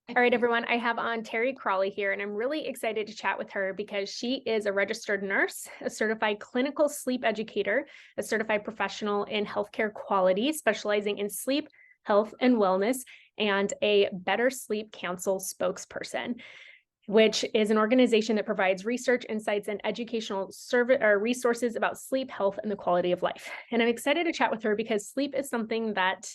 All right, everyone, I have on Terry Cralle here, and I'm really excited to chat with her because she is a registered nurse, a certified clinical sleep educator, a certified professional in healthcare quality, specializing in sleep, health, and wellness, and a Better Sleep Council spokesperson, which is an organization that provides research, insights, and educational service or resources about sleep, health, and the quality of life. And I'm excited to chat with her because sleep is something that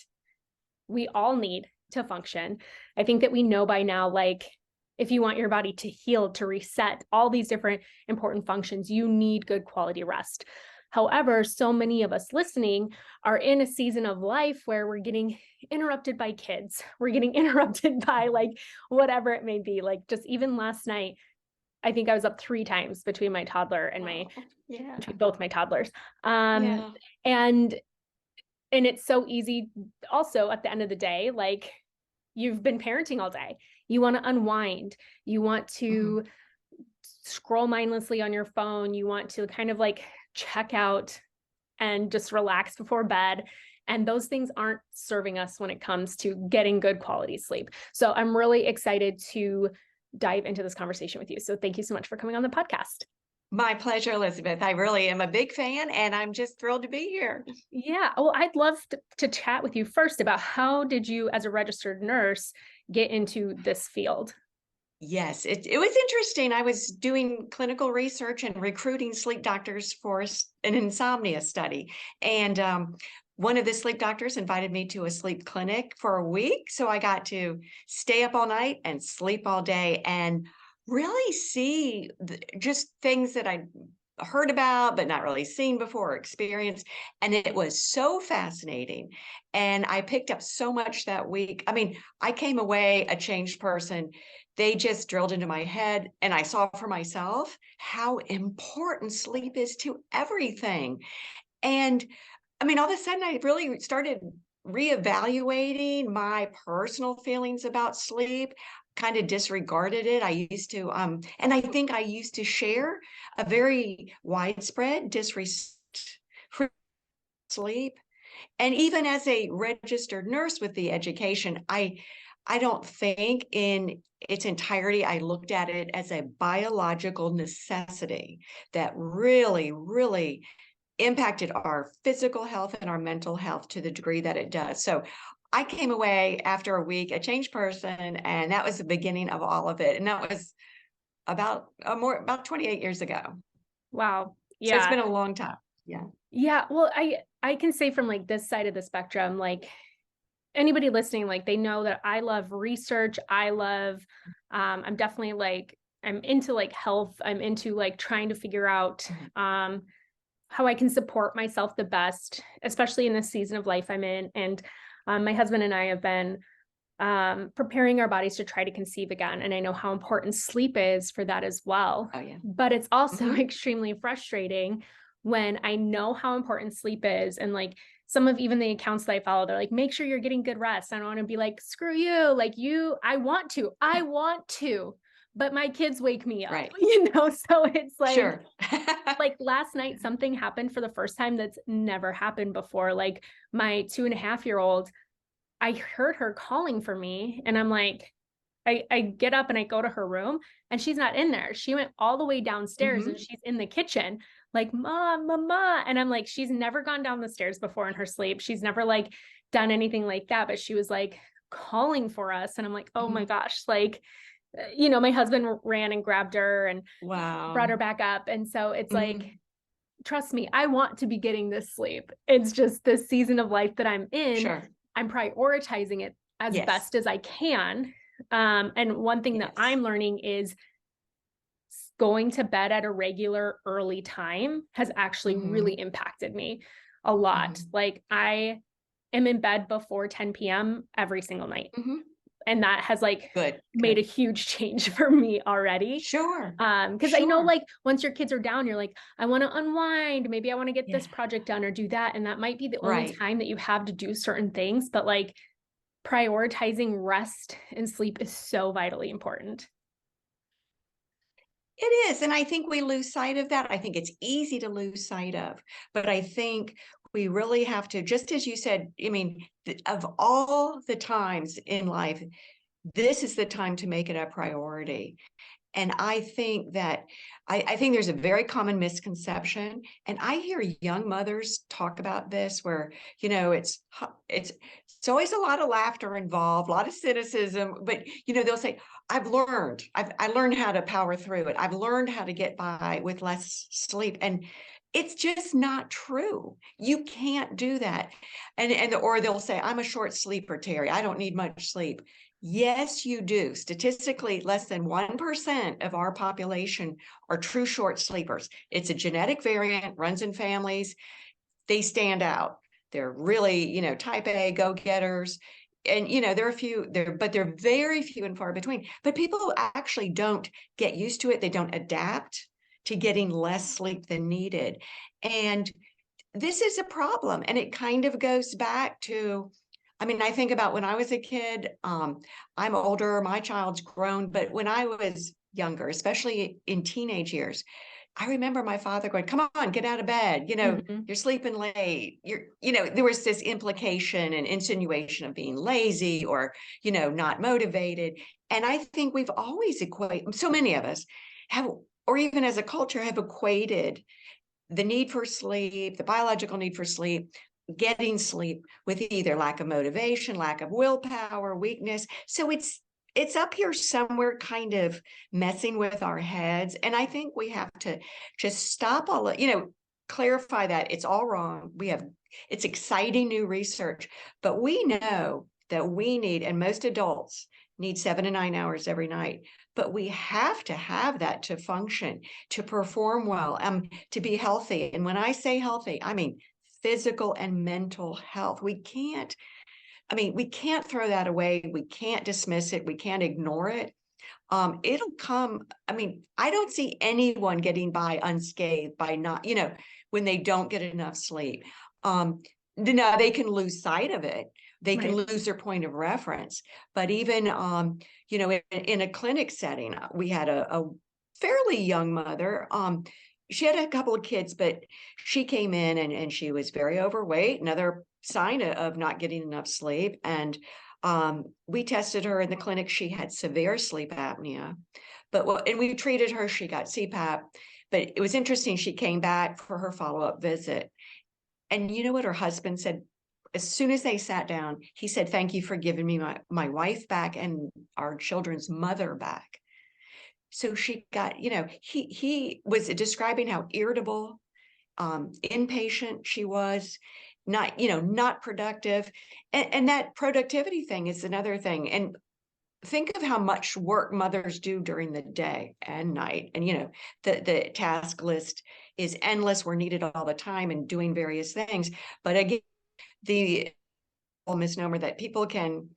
we all need to function. I think that we know by now, like, if you want your body to heal, to reset, all these different important functions, you need good quality rest. However, so many of us listening are in a season of life where we're getting interrupted by kids. We're getting interrupted by like whatever it may be. Like just even last night, I think I was up 3 times between my toddler and between both my toddlers. Yeah. And it's so easy also at the end of the day, like you've been parenting all day. You want to unwind. You want to scroll mindlessly on your phone. You want to kind of like check out and just relax before bed. And those things aren't serving us when it comes to getting good quality sleep. So I'm really excited to dive into this conversation with you. So thank you so much for coming on the podcast. My pleasure, Elizabeth. I really am a big fan, and I'm just thrilled to be here. Yeah, well, I'd love to chat with you first about how did you, as a registered nurse, get into this field? Yes, it was interesting. I was doing clinical research and recruiting sleep doctors for an insomnia study. And one of the sleep doctors invited me to a sleep clinic for a week. So I got to stay up all night and sleep all day and really see just things that I heard about, but not really seen before or experienced. And it was so fascinating. And I picked up so much that week. I mean, I came away a changed person. They just drilled into my head, and I saw for myself how important sleep is to everything. And I mean, all of a sudden, I really started reevaluating my personal feelings about sleep, kind of disregarded it. I used to, and I think I used to share a very widespread disrespect for sleep. And even as a registered nurse with the education, I don't think in its entirety I looked at it as a biological necessity that really impacted our physical health and our mental health to the degree that it does. So I came away after a week a changed person, and that was the beginning of all of it. And that was about 28 years ago. Wow. So it's Yeah. been a long time. Yeah. Yeah. Well, I can say from like this side of the spectrum, like anybody listening, like they know that I love research. I'm definitely like, I'm into like health. I'm into like trying to figure out how I can support myself the best, especially in this season of life I'm in. And my husband and I have been preparing our bodies to try to conceive again. And I know how important sleep is for that as well. Oh yeah. But it's also Mhm. extremely frustrating when I know how important sleep is. And like some of even the accounts that I follow, they're like, make sure you're getting good rest. I don't want to be like, screw you. Like I want to, but my kids wake me up, Right. So it's Sure. like last night, something happened for the first time that's never happened before. Like my 2.5-year-old, I heard her calling for me, and I'm like, I get up and I go to her room, and she's not in there. She went all the way downstairs and Mhm. she's in the kitchen, like, Mom, Mama. And I'm like, she's never gone down the stairs before in her sleep. She's never like done anything like that, but she was like calling for us. And I'm like, oh my Mhm. gosh, like, my husband ran and grabbed her and brought Wow. her back up. And so it's like, Mhm. trust me, I want to be getting this sleep. It's just this season of life that I'm in. Sure. I'm prioritizing it as Yes. best as I can. And one thing that Yes. I'm learning is going to bed at a regular early time has actually really Mhm. impacted me a lot. Mhm. Like I am in bed before 10 p.m. every single night. Mhm. And that has like Good, made a good. huge change for me already. Sure. Because I know Sure. like once your kids are down, you're like, I want to unwind. Maybe I want to get Yeah. this project done or do that. And that might be the only Right. time that you have to do certain things. But like prioritizing rest and sleep is so vitally important. It is, and I think we lose sight of that. I think it's easy to lose sight of, but I think we really have to, just as you said, I mean, of all the times in life, this is the time to make it a priority. And I think that I think there's a very common misconception, and I hear young mothers talk about this where, it's always a lot of laughter involved, a lot of cynicism, but they'll say, I learned how to power through it. I've learned how to get by with less sleep. And it's just not true. You can't do that. Or they'll say, I'm a short sleeper, Terry. I don't need much sleep. Yes, you do. Statistically, less than 1% of our population are true short sleepers. It's a genetic variant, runs in families. They stand out. They're really, type A go-getters. And, there are a few there, but they're very few and far between. But people who actually don't get used to it, they don't adapt to getting less sleep than needed. And this is a problem. And it kind of goes back to, I think about when I was a kid, I'm older, my child's grown, but when I was younger, especially in teenage years, I remember my father going, come on, get out of bed. Mhm. You're sleeping late. There was this implication and insinuation of being lazy or, not motivated. And I think we've always so many of us have, or even as a culture, have equated the need for sleep, the biological need for sleep, getting sleep with either lack of motivation, lack of willpower, weakness. So it's up here somewhere kind of messing with our heads. And I think we have to just stop clarify that it's all wrong. It's exciting new research, but we know that we need, and most adults need 7 to 9 hours every night, but we have to have that to function, to perform well, to be healthy. And when I say healthy, I mean physical and mental health. We can't throw that away. We can't dismiss it. We can't ignore it. It'll come. I don't see anyone getting by unscathed by not, when they don't get enough sleep. No, they can lose sight of it. They can Right. lose their point of reference. But even, in a clinic setting, we had a fairly young mother. She had a couple of kids, but she came in and she was very overweight, another sign of not getting enough sleep. And we tested her in the clinic. She had severe sleep apnea, and we treated her. She got CPAP, but it was interesting. She came back for her follow-up visit. And you know what her husband said? As soon as they sat down, he said, thank you for giving me my wife back and our children's mother back. So she got, he was describing how irritable, impatient she was, not productive. And that productivity thing is another thing. And think of how much work mothers do during the day and night. And, the task list is endless. We're needed all the time and doing various things. But again, the misnomer that people can,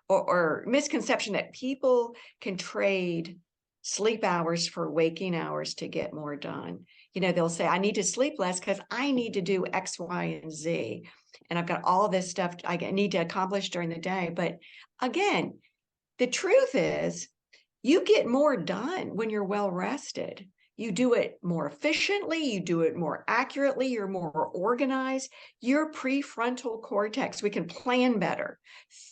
or misconception that people can trade sleep hours for waking hours to get more done. They'll say, I need to sleep less because I need to do X, Y, and Z. And I've got all this stuff I need to accomplish during the day. But again, the truth is you get more done when you're well rested. You do it more efficiently, you do it more accurately, you're more organized. Your prefrontal cortex, we can plan better,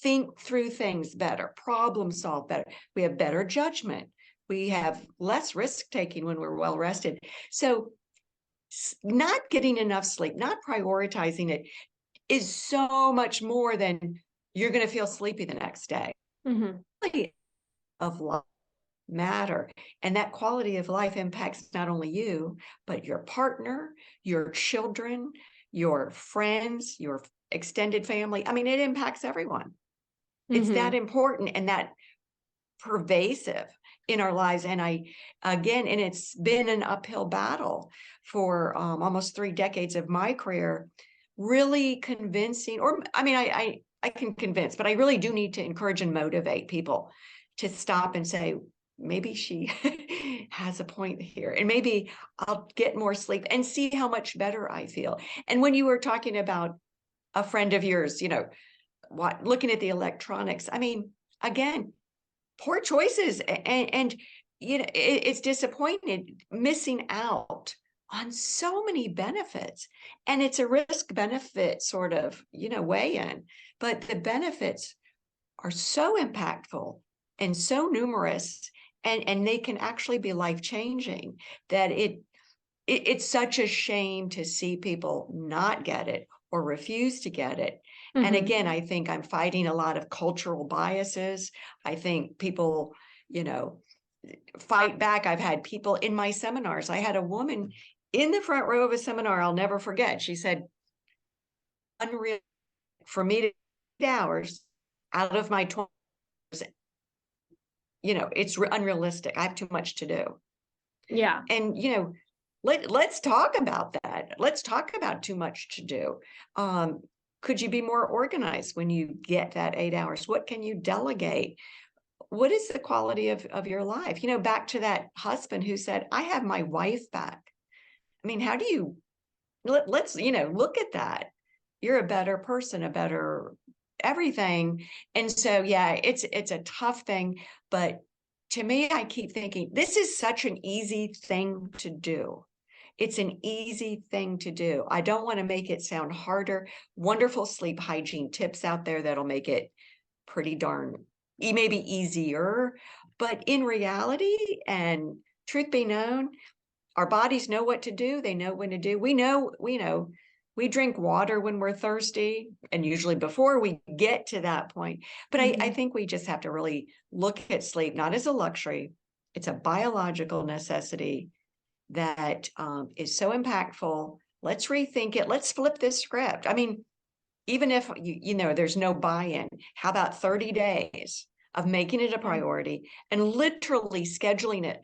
think through things better, problem solve better. We have better judgment. We have less risk taking when we're well rested. So not getting enough sleep, not prioritizing it is so much more than you're going to feel sleepy the next day. Mhm. Of life matter. And that quality of life impacts not only you, but your partner, your children, your friends, your extended family. It impacts everyone. It's that Mhm. important and that pervasive in our lives. And and it's been an uphill battle for almost 3 decades of my career, really convincing, I can convince, but I really do need to encourage and motivate people to stop and say, maybe she has a point here, and maybe I'll get more sleep and see how much better I feel. And when you were talking about a friend of yours, looking at the electronics, again, poor choices, and it's disappointed missing out on so many benefits. And it's a risk benefit sort of weigh in, but the benefits are so impactful and so numerous, and they can actually be life-changing, that it's such a shame to see people not get it or refuse to get it. And Mhm. again, I think I'm fighting a lot of cultural biases. I think people, you know, fight back. I've had people in my seminars. I had a woman in the front row of a seminar I'll never forget. She said, unreal for me to 8 hours out of my 20, it's unrealistic. I have too much to do. Yeah. And, let's talk about that. Let's talk about too much to do. Could you be more organized when you get that 8 hours? What can you delegate? What is the quality of your life? Back to that husband who said, I have my wife back. I mean, how do you, let's, look at that. You're a better person, a better everything. And so, yeah, it's a tough thing, but to me, I keep thinking, this is such an easy thing to do. It's an easy thing to do. I don't want to make it sound harder. Wonderful sleep hygiene tips out there that'll make it pretty darn, maybe easier. But in reality, and truth be known, our bodies know what to do. They know when to do. We drink water when we're thirsty, and usually before we get to that point. But I think we just have to really look at sleep, not as a luxury. It's a biological necessity that is so impactful. Let's rethink it. Let's flip this script. I mean, even if there's no buy-in, how about 30 days of making it a priority and literally scheduling it?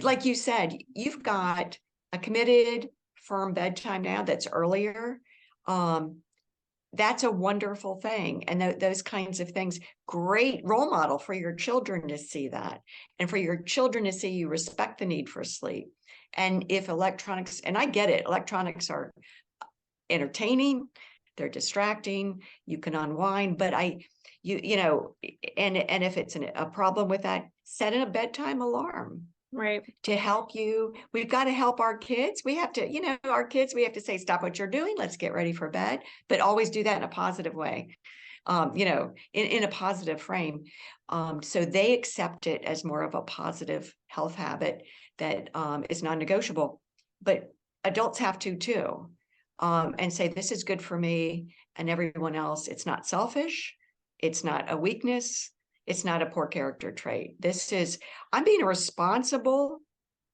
Like you said, you've got a committed, firm bedtime now that's earlier. That's a wonderful thing. And those kinds of things, great role model for your children to see that, and for your children to see you respect the need for sleep. And if electronics, and I get it, electronics are entertaining, they're distracting, you can unwind, but and if it's a problem with that, set in a bedtime alarm. Right. To help you. We've got to help our kids. We have to, our kids, we have to say, stop what you're doing. Let's get ready for bed, but always do that in a positive way, in a positive frame. So they accept it as more of a positive health habit that is non-negotiable, but adults have to too, and say, this is good for me and everyone else. It's not selfish. It's not a weakness. It's not a poor character trait. I'm being a responsible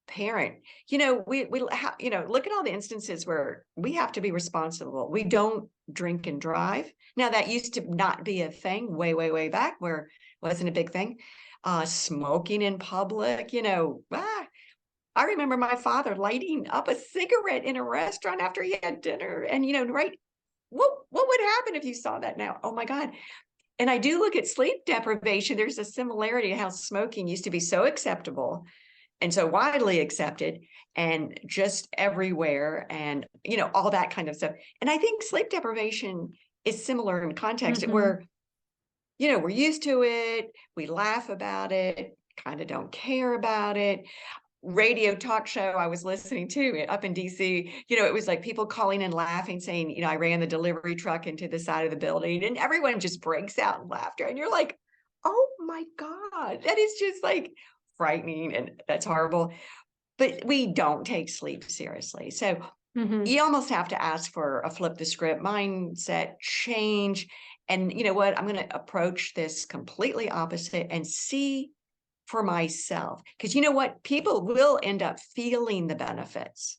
parent. We look at all the instances where we have to be responsible. We don't drink and drive. Now, that used to not be a thing way, way, way back, where it wasn't a big thing. Smoking in public, I remember my father lighting up a cigarette in a restaurant after he had dinner. And, right, what would happen if you saw that now? Oh my God. And I do look at sleep deprivation. There's a similarity to how smoking used to be so acceptable and so widely accepted and just everywhere, and, all that kind of stuff. And I think sleep deprivation is similar in context where, we're used to it. We laugh about it, kind of don't care about it. Radio talk show I was listening to up in DC, it was like people calling and laughing, saying, I ran the delivery truck into the side of the building, and everyone just breaks out in laughter. And you're like, oh my God, that is just like frightening, and that's horrible. But we don't take sleep seriously. So you almost have to ask for a flip the script mindset change. And you know what? I'm going to approach this completely opposite and see for myself, because you know what, people will end up feeling the benefits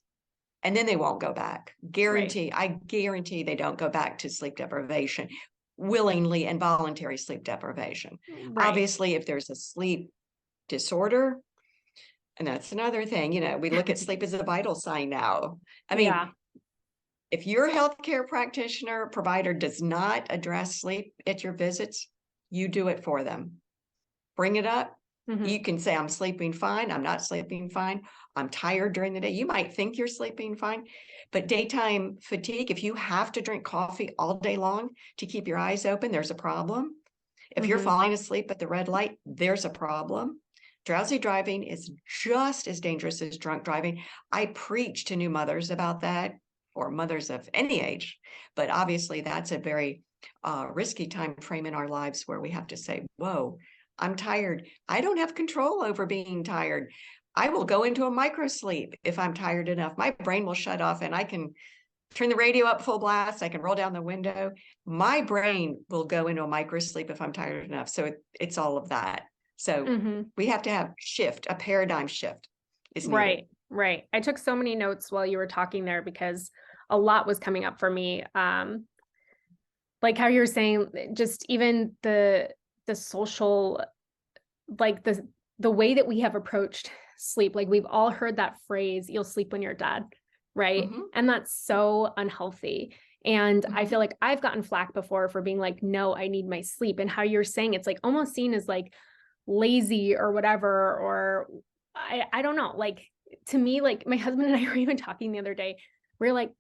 and then they won't go back. I guarantee they don't go back to sleep deprivation, willingly and voluntary sleep deprivation. Right. Obviously, if there's a sleep disorder, and that's another thing, we look at sleep as a vital sign now. I mean, if your healthcare practitioner provider does not address sleep at your visits, you do it for them. Bring it up. You can say, I'm sleeping fine. I'm not sleeping fine. I'm tired during the day. You might think you're sleeping fine, but daytime fatigue, if you have to drink coffee all day long to keep your eyes open, there's a problem. If you're falling asleep at the red light, there's a problem. Drowsy driving is just as dangerous as drunk driving. I preach to new mothers about that, or mothers of any age, but obviously that's a very risky time frame in our lives where we have to say, whoa, I'm tired. I don't have control over being tired. I will go into a micro sleep if I'm tired enough. My brain will shut off and I can turn the radio up full blast. I can roll down the window. My brain will go into a micro sleep if I'm tired enough. So it's all of that. So we have to have a paradigm shift is needed. Right. I took so many notes while you were talking there because a lot was coming up for me. Like how you were saying, just even the social, like the way that we have approached sleep, like we've all heard that phrase, you'll sleep when you're dead, right? And that's so unhealthy. And I feel like I've gotten flack before for being like, no, I need my sleep. And how you're saying it's like almost seen as like lazy or whatever, or I don't know. Like to me, like my husband and I were even talking the other day. We're like,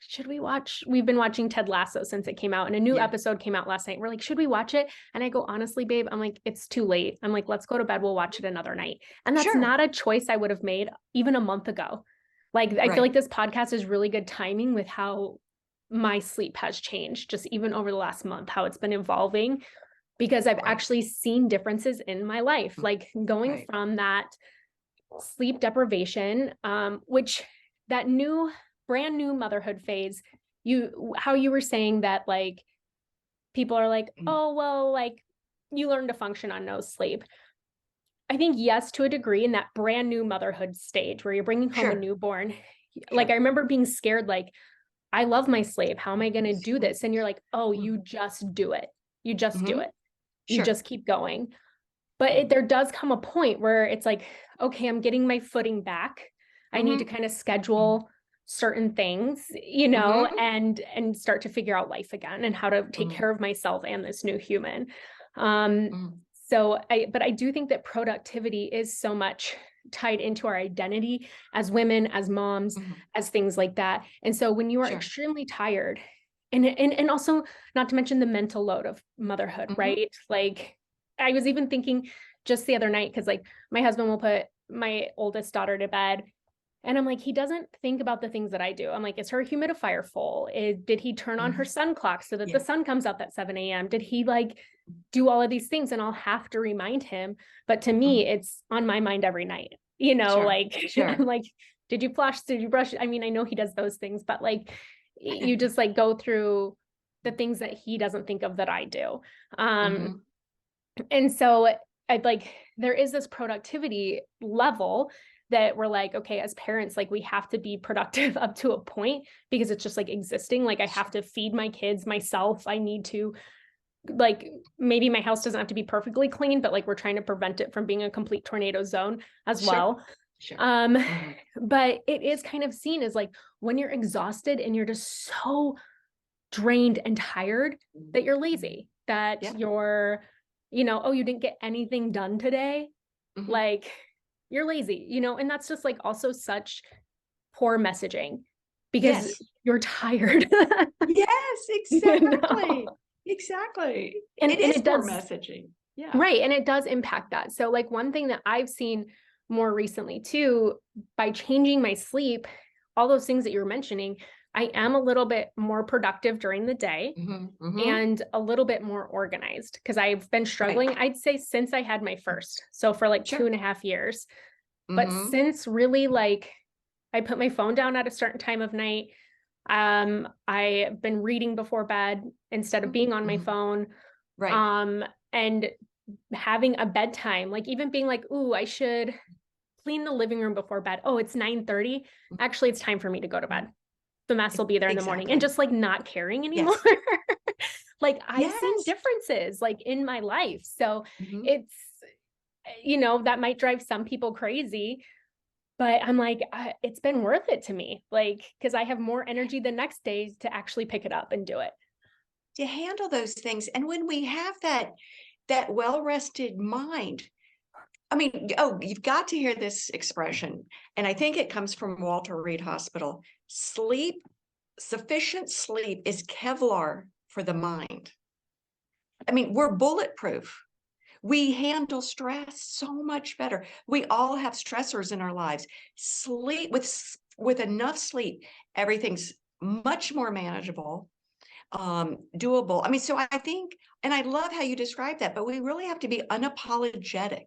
we've been watching Ted Lasso since it came out, and a new episode came out last night. We're like, should we watch it? And I go, honestly, babe, I'm like, it's too late. I'm like, let's go to bed. We'll watch it another night. And that's not a choice I would have made even a month ago. Like, I feel like this podcast is really good timing with how my sleep has changed just even over the last month, how it's been evolving, because I've actually seen differences in my life, like going from that sleep deprivation, which that brand new motherhood phase, how you were saying that like people are like, oh, well, like you learn to function on no sleep. I think yes, to a degree in that brand new motherhood stage where you're bringing home a newborn. Like I remember being scared, like, I love my sleep. How am I going to do this? And you're like, oh, you just do it. You just do it. You just keep going. But there does come a point where it's like, okay, I'm getting my footing back. I need to kind of schedule certain things, you know, and start to figure out life again and how to take care of myself and this new human. But I do think that productivity is so much tied into our identity as women, as moms, as things like that. And so when you are extremely tired, and also not to mention the mental load of motherhood, right? Like I was even thinking just the other night, because like my husband will put my oldest daughter to bed, and I'm like, he doesn't think about the things that I do. I'm like, is her humidifier full? Did he turn on her sun clock so that the sun comes out at 7 a.m.? Did he like do all of these things? And I'll have to remind him. But to me, it's on my mind every night, you know, like, I'm like, did you flush? Did you brush? I mean, I know he does those things, but like, you just like go through the things that he doesn't think of that I do. And so I'd like, there is this productivity level that we're like, okay, as parents, like we have to be productive up to a point because it's just like existing. Like I have to feed my kids, myself. I need to, like, maybe my house doesn't have to be perfectly clean, but like we're trying to prevent it from being a complete tornado zone as well. But it is kind of seen as like when you're exhausted and you're just so drained and tired that you're lazy, that you're, you know, oh, you didn't get anything done today. Like you're lazy, you know, and that's just like also such poor messaging because you're tired. Yes, exactly. You know? Exactly. And it is it poor does, messaging. Yeah. Right. And it does impact that. So like one thing that I've seen more recently too, by changing my sleep, all those things that you were mentioning, I am a little bit more productive during the day and a little bit more organized because I've been struggling, I'd say, since I had my first. So for like 2.5 years. But since really like I put my phone down at a certain time of night, I've been reading before bed instead of being on my phone. And having a bedtime, like even being like, ooh, I should clean the living room before bed. Oh, it's 9:30. Actually, it's time for me to go to bed. The mess will be there in the morning, and just like not caring anymore. Like I've seen differences like in my life. So it's, you know, that might drive some people crazy, but I'm like, it's been worth it to me. Like, cause I have more energy the next day to actually pick it up and do it. To handle those things. And when we have that well-rested mind, I mean, oh, you've got to hear this expression. And I think it comes from Walter Reed Hospital. Sufficient sleep is Kevlar for the mind. I mean, we're bulletproof. We handle stress so much better. We all have stressors in our lives. Sleep with enough sleep, everything's much more manageable. doable. I mean, so I think, and I love how you describe that, but we really have to be unapologetic,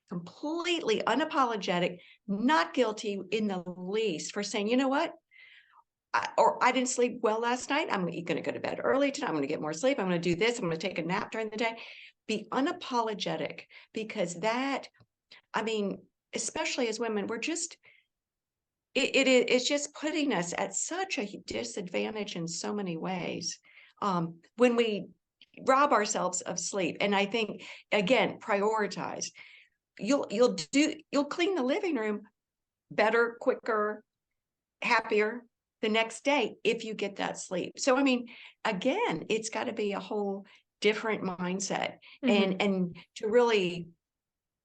completely unapologetic, not guilty in the least for saying, you know what? I didn't sleep well last night. I'm going to go to bed early tonight. I'm going to get more sleep. I'm going to do this. I'm going to take a nap during the day. Be unapologetic, because that, I mean, especially as women, we're just, it's just putting us at such a disadvantage in so many ways, when we rob ourselves of sleep. And I think, again, prioritize. You'll clean the living room better, quicker, happier the next day if you get that sleep. So I mean, again, it's got to be a whole different mindset, and to really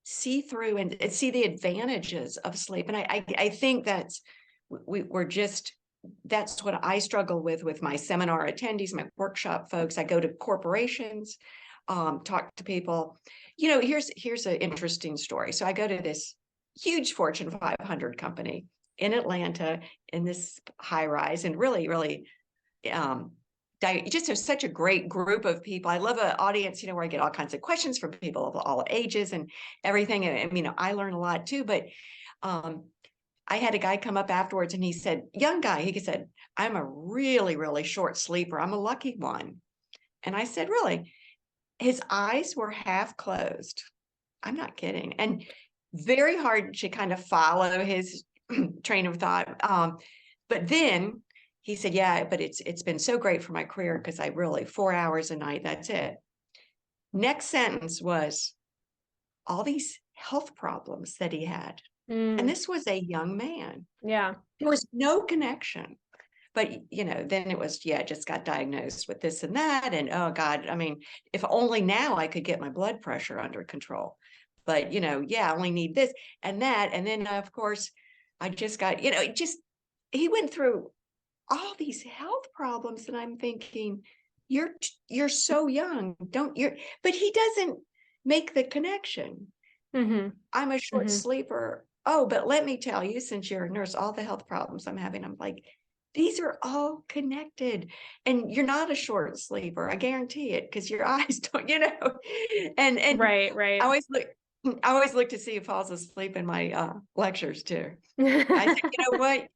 see through and see the advantages of sleep. And I think that's we're just, that's what I struggle with my seminar attendees, my workshop folks. I go to corporations, talk to people. You know, here's an interesting story. So I go to this huge Fortune 500 company in Atlanta, in this high rise, and really, just have such a great group of people. I love an audience, you know, where I get all kinds of questions from people of all ages and everything. And I mean, I learn a lot too, but I had a guy come up afterwards and he said, young guy, he said, I'm a really short sleeper. I'm a lucky one. And I said, really? His eyes were half closed. I'm not kidding. And very hard to kind of follow his train of thought. But then he said, yeah, but it's been so great for my career, because I really 4 hours a night, that's it. Next sentence was all these health problems that he had. And this was a young man. Yeah. There was no connection. But, you know, then it was, yeah, just got diagnosed with this and that. And oh God, I mean, if only now I could get my blood pressure under control. But, you know, yeah, I only need this and that. And then, of course, I just got, you know, he went through all these health problems. And I'm thinking, you're so young, but he doesn't make the connection. I'm a short sleeper. Oh, but let me tell you, since you're a nurse, all the health problems I'm having, I'm like, these are all connected. And you're not a short sleeper, I guarantee it, because your eyes don't, you know. And Right. I always look to see who falls asleep in my lectures too. I said, you know what?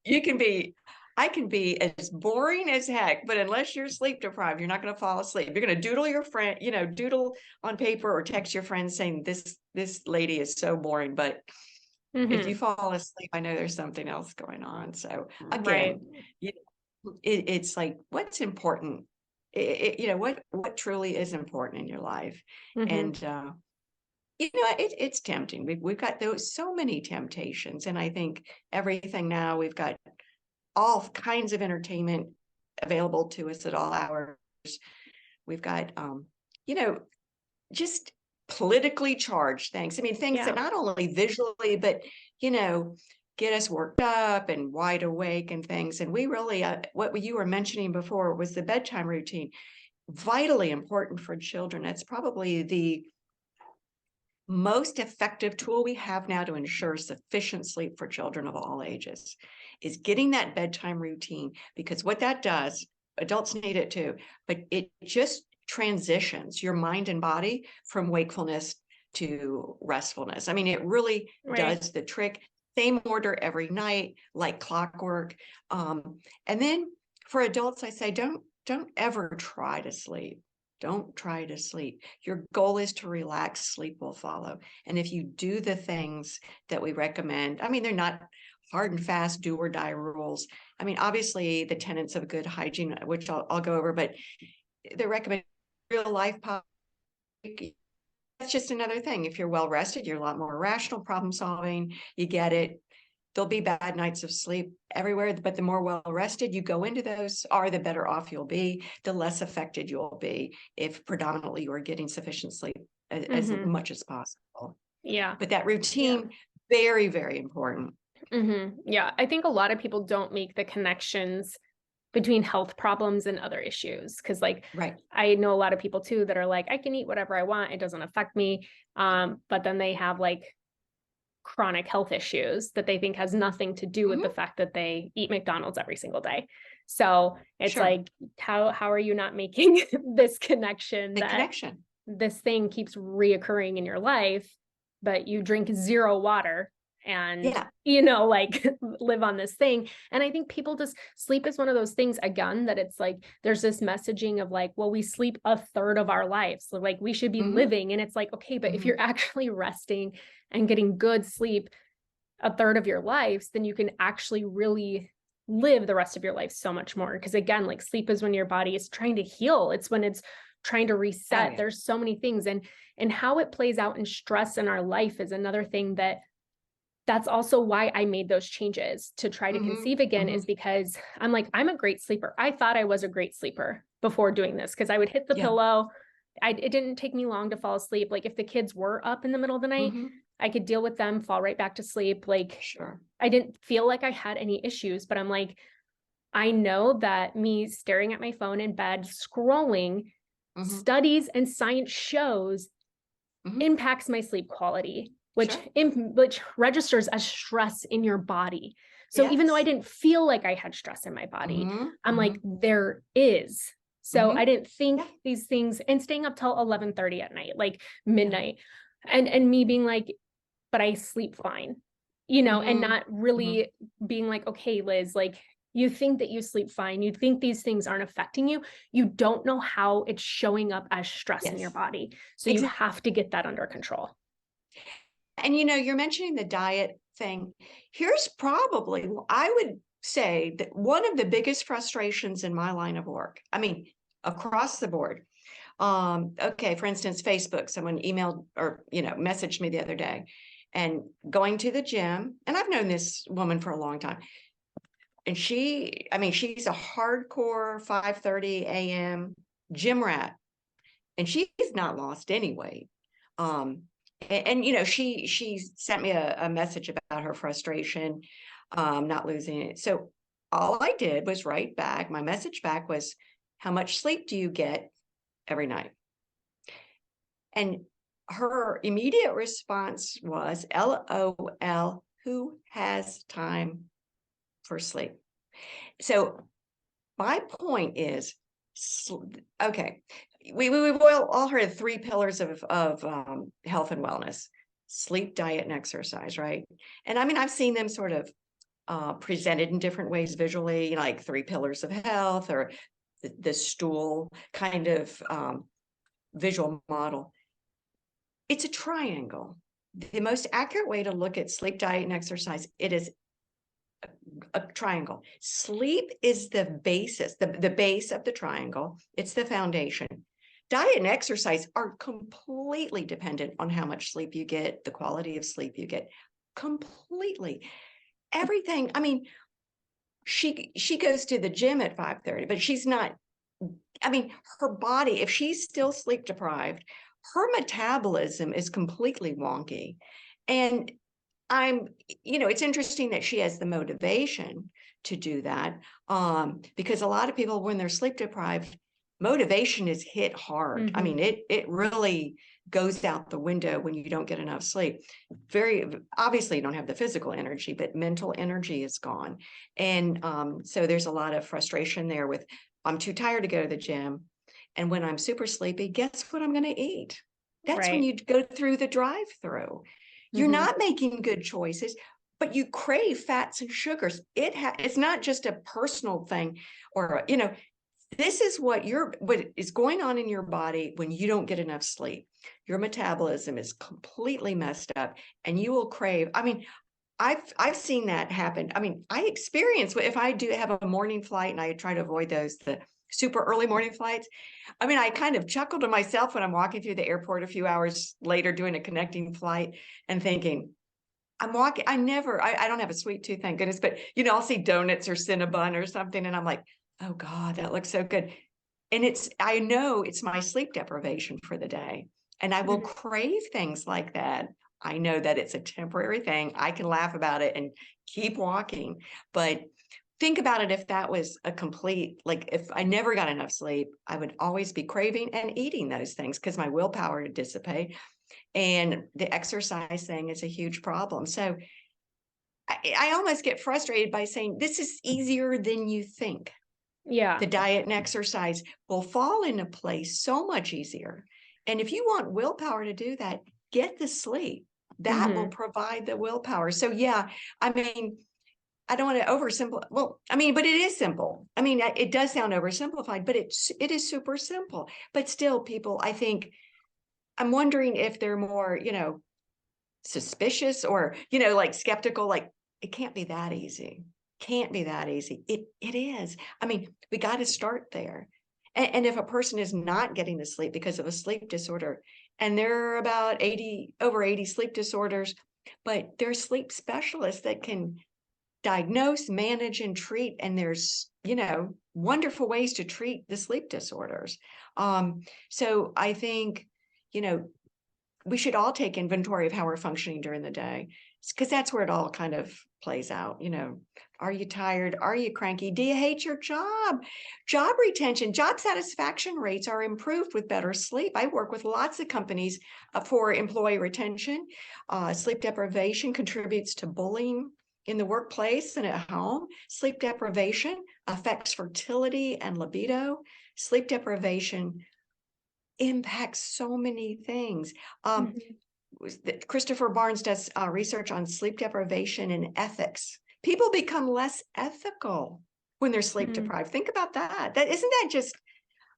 I can be as boring as heck, but unless you're sleep deprived, you're not going to fall asleep. You're going to doodle your friend, you know, doodle on paper or text your friend saying this lady is so boring. But if you fall asleep, I know there's something else going on. So again, you know, it's like, what's important, you know, what truly is important in your life. And you know, it's tempting. We've got those so many temptations, and I think everything now, we've got all kinds of entertainment available to us at all hours. We've got, you know, just politically charged things. I mean, things that not only visually, but, you know, get us worked up and wide awake and things. And we really, what you were mentioning before was the bedtime routine, vitally important for children. It's probably the most effective tool we have now to ensure sufficient sleep for children of all ages, is getting that bedtime routine, because what that does, adults need it too, but it just transitions your mind and body from wakefulness to restfulness. I mean, it really does the trick. Same order every night, like clockwork. And then for adults, I say, don't ever try to sleep. Don't try to sleep. Your goal is to relax. Sleep will follow. And if you do the things that we recommend, I mean, they're not hard and fast do or die rules. I mean, obviously the tenets of good hygiene, which I'll go over, but they're recommended real life. That's just another thing. If you're well rested, you're a lot more rational, problem solving. You get it. There'll be bad nights of sleep everywhere, but the more well rested you go into those are, the better off you'll be, the less affected you'll be if predominantly you are getting sufficient sleep as much as possible. Yeah. But that routine, very, very important. Yeah. I think a lot of people don't make the connections between health problems and other issues. Cause like, I know a lot of people too that are like, I can eat whatever I want, it doesn't affect me. But then they have like chronic health issues that they think has nothing to do with the fact that they eat McDonald's every single day. So it's Sure. like, how are you not making this connection The that connection. this thing keeps reoccurring in your life, but you drink zero water and, Yeah. like live on this thing. And I think people just sleep is one of those things again, that it's like, there's this messaging of like, well, we sleep a third of our lives. So like we should be Hmm. living. And it's like, okay, but if Hmm. you're actually resting and getting good sleep a third of your lives, then you can actually really live the rest of your life so much more. Because again, like sleep is when your body is trying to heal. It's when it's trying to Oh reset. yeah. There's so many things. And how it plays out in stress in our life is another thing that's also why I made those changes to try to Hmm. conceive again, Hmm. is because I'm like, I'm a great sleeper. I thought I was a great sleeper before doing this because I would hit the Yeah. pillow. It didn't take me long to fall asleep. Like if the kids were up in the middle of the night, Hmm. I could deal with them, fall right back to sleep. Like Sure. I didn't feel like I had any issues, but I'm like, I know that me staring at my phone in bed, scrolling, Hmm. studies and science shows Hmm. impacts my sleep quality, Sure. which registers as stress in your body. So even though I Yes. didn't feel like I had stress in my body, Hmm. I'm Hmm. like, there is. So Hmm. I didn't think Yeah. these things, and staying up till 11:30 at night, like Yeah. midnight, and me being like, but I sleep fine, and Hmm. not Hmm. really being like, okay, Liz, like you think that you sleep fine, you think these things aren't affecting you, you don't know how it's showing up as stress in your Yes. body. So you Exactly. have to get that under control. And you're mentioning the diet thing. Here's probably, I would say that one of the biggest frustrations in my line of work, I mean, across the board. Okay, for instance, Facebook, someone emailed or, messaged me the other day and going to the gym. And I've known this woman for a long time. And she's a hardcore 5:30 a.m. gym rat, and she's not lost any weight. Um, and she sent me a message about her frustration, not losing it. So all I did was write back. My message back was, "How much sleep do you get every night?" And her immediate response was, "LOL, who has time for sleep?" So my point is, okay, we've all heard of three pillars of health and wellness: sleep, diet, and exercise, right? And I mean, I've seen them sort of presented in different ways visually, like three pillars of health or the stool kind of visual model. It's a triangle. The most accurate way to look at sleep, diet, and exercise, it is a triangle. Sleep is the basis, the base of the triangle. It's the foundation. Diet and exercise are completely dependent on how much sleep you get, the quality of sleep you get. Completely. Everything. I mean, she goes to the gym at 5:30, but she's not, I mean, her body, if she's still sleep deprived, her metabolism is completely wonky. And I'm, it's interesting that she has the motivation to do that, because a lot of people, when they're sleep deprived, motivation is hit hard. I Mm-hmm. mean, it really goes out the window when you don't get enough sleep. Very obviously, you don't have the physical energy, but mental energy is gone, and so there's a lot of frustration there. With, I'm too tired to go to the gym, and when I'm super sleepy, guess what I'm going to eat? That's when Right. you go through the drive-through. You're Mm-hmm. not making good choices, but you crave fats and sugars. It's not just a personal thing, or this is what is going on in your body when you don't get enough sleep. Your metabolism is completely messed up, and you will crave. I mean, I've seen that happen. I mean, I experience, if I do have a morning flight, and I try to avoid the super early morning flights. I mean, I kind of chuckle to myself when I'm walking through the airport a few hours later doing a connecting flight and thinking, I'm walking, I don't have a sweet tooth, thank goodness, but I'll see donuts or Cinnabon or something, and I'm like, oh God, that looks so good. And I know it's my sleep deprivation for the day. And I will Mm-hmm. crave things like that. I know that it's a temporary thing. I can laugh about it and keep walking. But think about it, if that was a complete, like if I never got enough sleep, I would always be craving and eating those things because my willpower would dissipate. And the exercise thing is a huge problem. So I almost get frustrated by saying, this is easier than you think. Yeah. The diet and exercise will fall into place so much easier. And if you want willpower to do that, get the sleep. That will provide the willpower. So yeah, I mean, I don't want to oversimplify. Well, I mean, but it is simple. I mean, it does sound oversimplified, but it is super simple. But still, people, I think, I'm wondering if they're more, suspicious or, like skeptical, like it can't be that easy. Can't be that easy. It is. I mean, we got to start there. And if a person is not getting the sleep because of a sleep disorder, and there are about over 80 sleep disorders, but there's sleep specialists that can diagnose, manage, and treat. And there's, wonderful ways to treat the sleep disorders. So I think, you know, we should all take inventory of how we're functioning during the day, because that's where it all kind of plays out. Are you tired? Are you cranky? Do you hate your job? Job retention, job satisfaction rates are improved with better sleep. I work with lots of companies for employee retention. Sleep deprivation contributes to bullying in the workplace and at home. Sleep deprivation affects fertility and libido. Sleep deprivation impacts so many things. Christopher Barnes does research on sleep deprivation and ethics. People become less ethical when they're sleep deprived. Think about that. Isn't that just,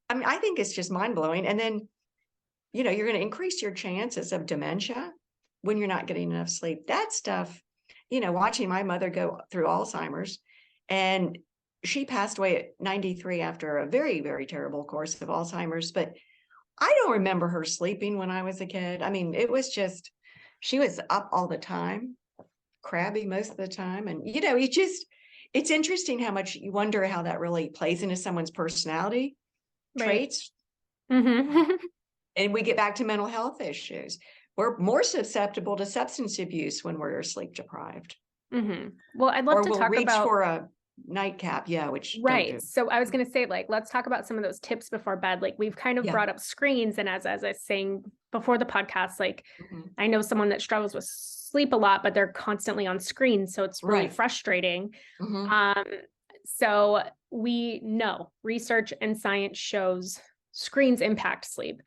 I mean, I think it's just mind blowing. And then, you're going to increase your chances of dementia when you're not getting enough sleep. That stuff, watching my mother go through Alzheimer's, and she passed away at 93 after a very, very terrible course of Alzheimer's. But I don't remember her sleeping when I was a kid. I mean, it was just, she was up all the time, crabby most of the time. And, it's interesting how much you wonder how that really plays into someone's personality traits. And we get back to mental health issues. We're more susceptible to substance abuse when we're sleep deprived. Well, I'd love to we'll talk reach about for a nightcap, which right. don't do. So I was going to say, like, let's talk about some of those tips before bed. Like, we've kind of brought up screens, and as I was saying before the podcast, like, I know someone that struggles with sleep a lot, but they're constantly on screens, so it's really frustrating. So we know research and science shows screens impact sleep.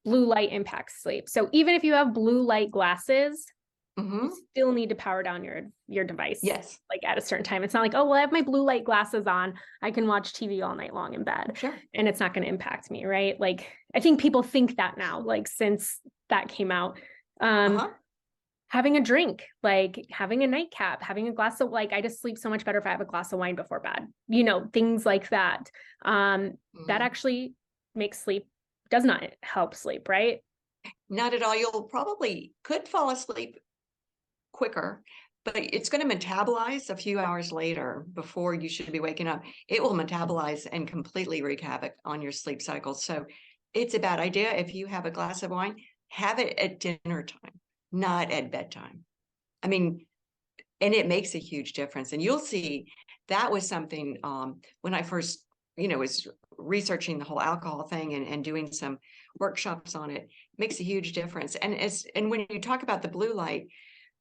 Blue light impacts sleep. So even if you have blue light glasses, you still need to power down your device. Yes. Like at a certain time. It's not like, oh, well, I have my blue light glasses on, I can watch TV all night long in bed. Sure. And it's not going to impact me, right? Like, I think people think that now, like since that came out. Having a drink, like having a nightcap, having a glass of, like, I just sleep so much better if I have a glass of wine before bed, things like that. That actually does not help sleep, right? Not at all. You'll probably could fall asleep quicker, but it's going to metabolize a few hours later before you should be waking up. It will metabolize and completely wreak havoc on your sleep cycle. So it's a bad idea. If you have a glass of wine, have it at dinner time, not at bedtime. I mean, and it makes a huge difference. And you'll see that was something when I first, was researching the whole alcohol thing and doing some workshops on it, makes a huge difference. And when you talk about the blue light,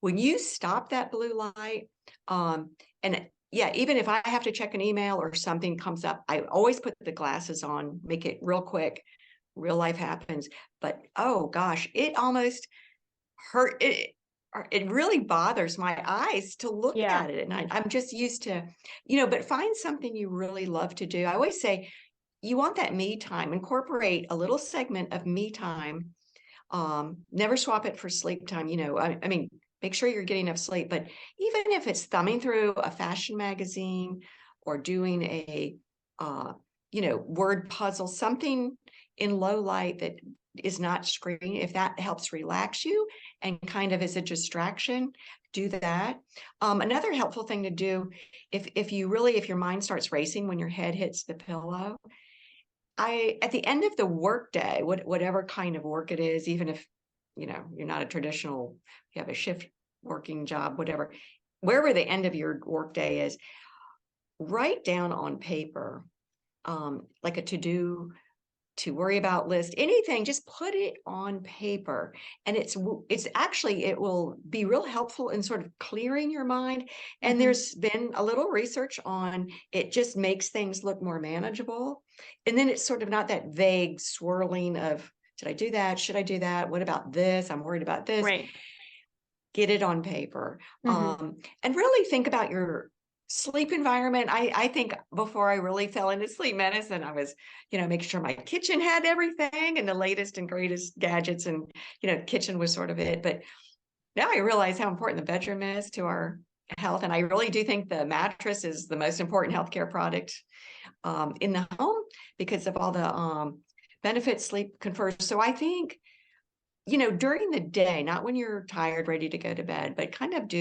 when you stop that blue light, even if I have to check an email or something comes up, I always put the glasses on, make it real quick. Real life happens. But oh gosh, it almost hurt. It really bothers my eyes to look at it at night. I'm just used to, but find something you really love to do. I always say, you want that me time, incorporate a little segment of me time. Never swap it for sleep time. I mean, make sure you're getting enough sleep, but even if it's thumbing through a fashion magazine or doing a, word puzzle, something in low light that is not screen, if that helps relax you and kind of is a distraction, do that. Another helpful thing to do, if your mind starts racing when your head hits the pillow, at the end of the work day, whatever kind of work it is, even if you're not a traditional, you have a shift working job, whatever, wherever the end of your work day is, write down on paper, like a to-do to worry about list, anything, just put it on paper. And it's actually, it will be real helpful in sort of clearing your mind. And there's been a little research on it, just makes things look more manageable. And then it's sort of not that vague swirling of, did I do that? Should I do that? What about this? I'm worried about this. Right. Get it on paper. Mm-hmm. And really think about your sleep environment. I think before I really fell into sleep medicine, I was, making sure my kitchen had everything and the latest and greatest gadgets, and, kitchen was sort of it. But now I realize how important the bedroom is to our health. And I really do think the mattress is the most important healthcare product in the home because of all the benefits sleep confers. So I think, during the day, not when you're tired, ready to go to bed, but kind of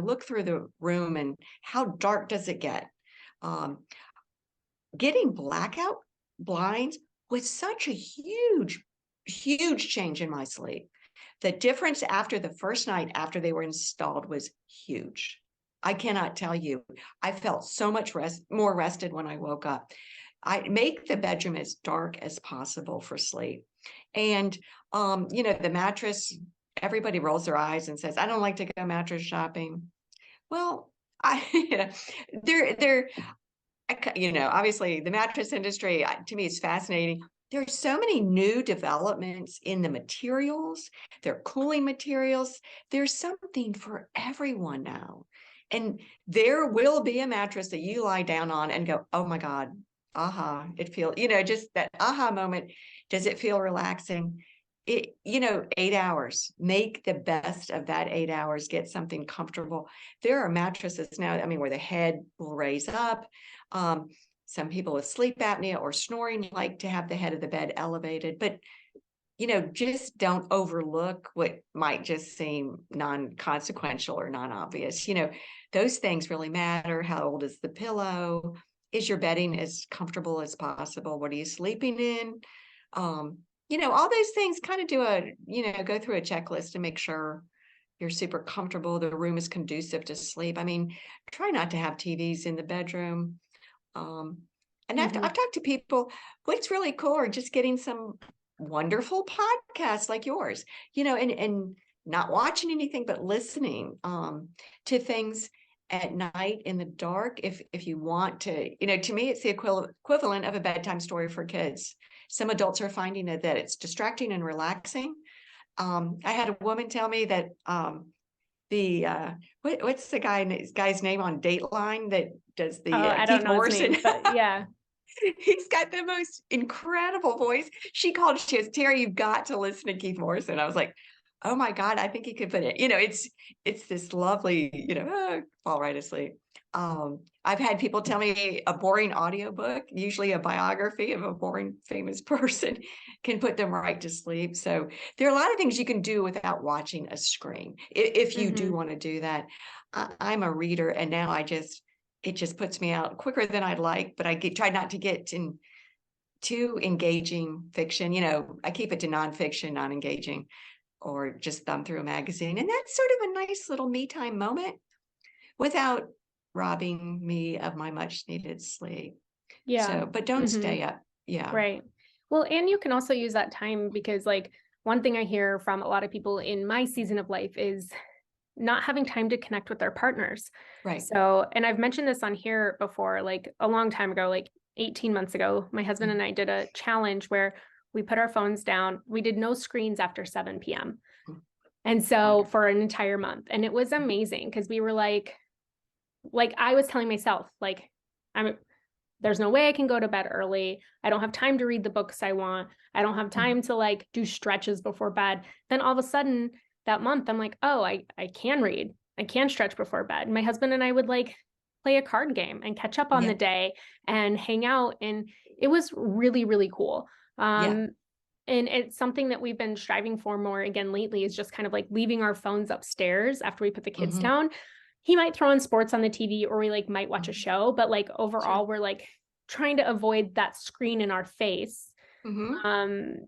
look through the room and how dark does it get? Um, Getting blackout blinds was such a huge, huge change in my sleep. The difference after the first night after they were installed was huge. I cannot tell you. I felt so much more rested when I woke up. I make the bedroom as dark as possible for sleep. And the mattress, everybody rolls their eyes and says, I don't like to go mattress shopping. Well, they're obviously the mattress industry to me is fascinating. There's so many new developments in the materials, their cooling materials. There's something for everyone now. And there will be a mattress that you lie down on and go, oh my God, aha, it feels, just that aha moment. Does it feel relaxing? 8 hours, make the best of that 8 hours, get something comfortable. There are mattresses now, where the head will raise up. Some people with sleep apnea or snoring like to have the head of the bed elevated, but just don't overlook what might just seem non-consequential or non-obvious. Those things really matter. How old is the pillow? Is your bedding as comfortable as possible? What are you sleeping in? All those things kind of go through a checklist to make sure you're super comfortable. The room is conducive to sleep. Try not to have TVs in the bedroom. And I've talked to people, what's really cool are just getting some wonderful podcasts like yours, and not watching anything, but listening to things at night in the dark. If you want to, to me, it's the equivalent of a bedtime story for kids. Some adults are finding that it's distracting and relaxing. I had a woman tell me that what's the guy's name on Dateline that does the I Keith don't know his Morrison? name, but yeah. He's got the most incredible voice. She goes, Terry, you've got to listen to Keith Morrison. I was like, oh my God, I think he could put it, it's this lovely, fall right asleep. I've had people tell me a boring audiobook, usually a biography of a boring famous person, can put them right to sleep. So there are a lot of things you can do without watching a screen. If you do want to do that. I'm a reader, and now it just puts me out quicker than I'd like, but I try not to get in too engaging fiction. I keep it to nonfiction, non-engaging, or just thumb through a magazine. And that's sort of a nice little me time moment without robbing me of my much needed sleep. Yeah. So, but don't stay up. Yeah. Right. Well, and you can also use that time because one thing I hear from a lot of people in my season of life is not having time to connect with their partners. Right. So, and I've mentioned this on here before, a long time ago, 18 months ago, my husband and I did a challenge where we put our phones down. We did no screens after 7 p.m. And so for an entire month, and it was amazing because we were like I was telling myself, there's no way I can go to bed early. I don't have time to read the books I want. I don't have time to do stretches before bed. Then all of a sudden that month, I'm like, oh, I can read. I can stretch before bed. My husband and I would play a card game and catch up on the day and hang out. And it was really, really cool. And it's something that we've been striving for more again lately, is just kind of leaving our phones upstairs after we put the kids down. He might throw on sports on the TV, or we might watch a show, but overall, we're trying to avoid that screen in our face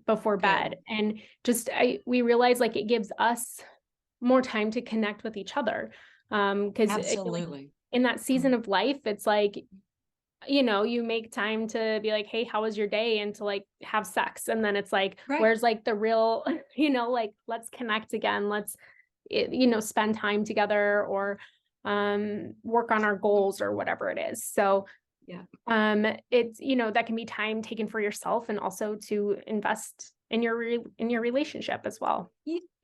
before bed. And we realize it gives us more time to connect with each other. Because absolutely in that season of life, it's you make time to be like, hey, how was your day? And to like have sex. And then it's like, Right. where's like the real, like, let's connect again. Let's, spend time together, or work on our goals, or whatever it is. So Yeah. it's, that can be time taken for yourself, and also to invest in your relationship as well.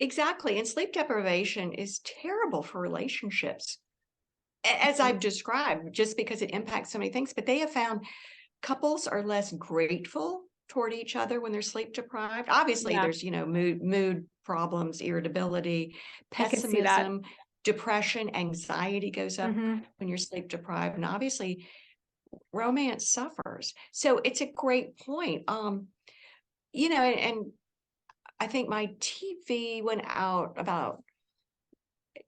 Exactly. And sleep deprivation is terrible for relationships, as Mhm. I've described, just because it impacts so many things. But they have found couples are less grateful toward each other when they're sleep deprived. Obviously, Yeah, there's, mood problems, irritability, I can see that. pessimism, depression, anxiety goes up Hmm. when you're sleep deprived. And obviously, romance suffers. So it's a great point. And I think my TV went out about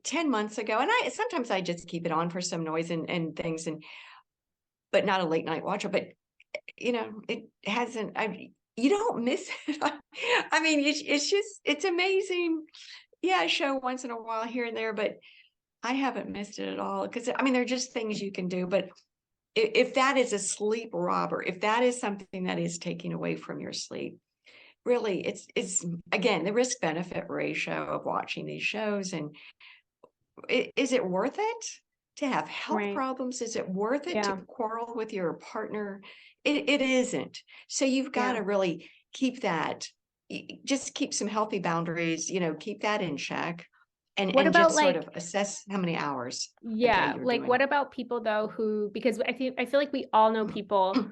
10 months ago, and I sometimes I just keep it on for some noise and things, but not a late night watcher. But it hasn't. You don't miss it. I mean, it's amazing. Yeah, a show once in a while here and there, but I haven't missed it at all, because I mean, there are just things you can do. But if that is a sleep robber, if that is something that is taking away from your sleep, really, it's again the risk benefit ratio of watching these shows. And is it worth it to have health Right. problems? Is it worth it to Yeah. quarrel with your partner? It isn't. So you've got Yeah. to really keep that, just keep some healthy boundaries, keep that in check, What and about just sort like, of assess how many hours a day yeah, you're like doing what about people though who, because I feel like we all know people, it.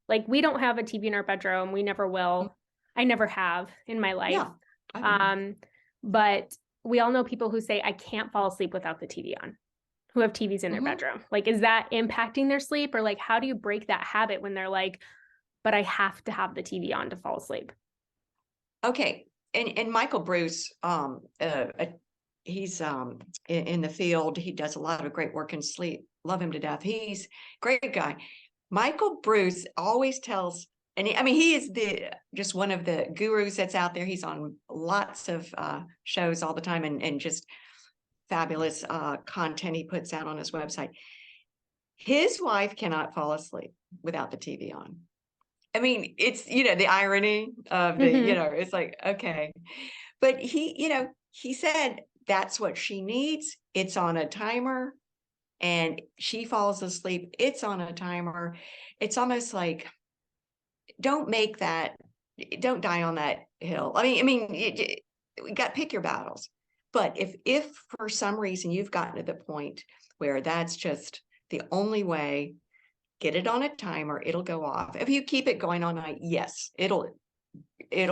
like we don't have a TV in our bedroom. We never will. I never have in my life. Yeah, I don't know. Um, but we all know people who say, I can't fall asleep without the TV on, who have TVs in their Mhm. bedroom. Like, is that impacting their sleep? Or like, how do you break that habit when they're like, but I have to have the TV on to fall asleep? Okay. And Michael Bruce, he's in the field. He does a lot of great work in sleep. Love him to death. He's a great guy. Michael Bruce always tells, and I mean, he is just one of the gurus that's out there. He's on lots of shows all the time, and just fabulous content he puts out on his website. His wife cannot fall asleep without the TV on. I mean, it's, the irony of Hmm. it's like, okay. But he said that's what she needs. It's on a timer, and she falls asleep. It's on a timer. It's almost like, don't make that, don't die on that hill. We got pick your battles. But if for some reason you've gotten to the point where that's just the only way, get it on a timer. It'll go off. If you keep it going all night, yes, it'll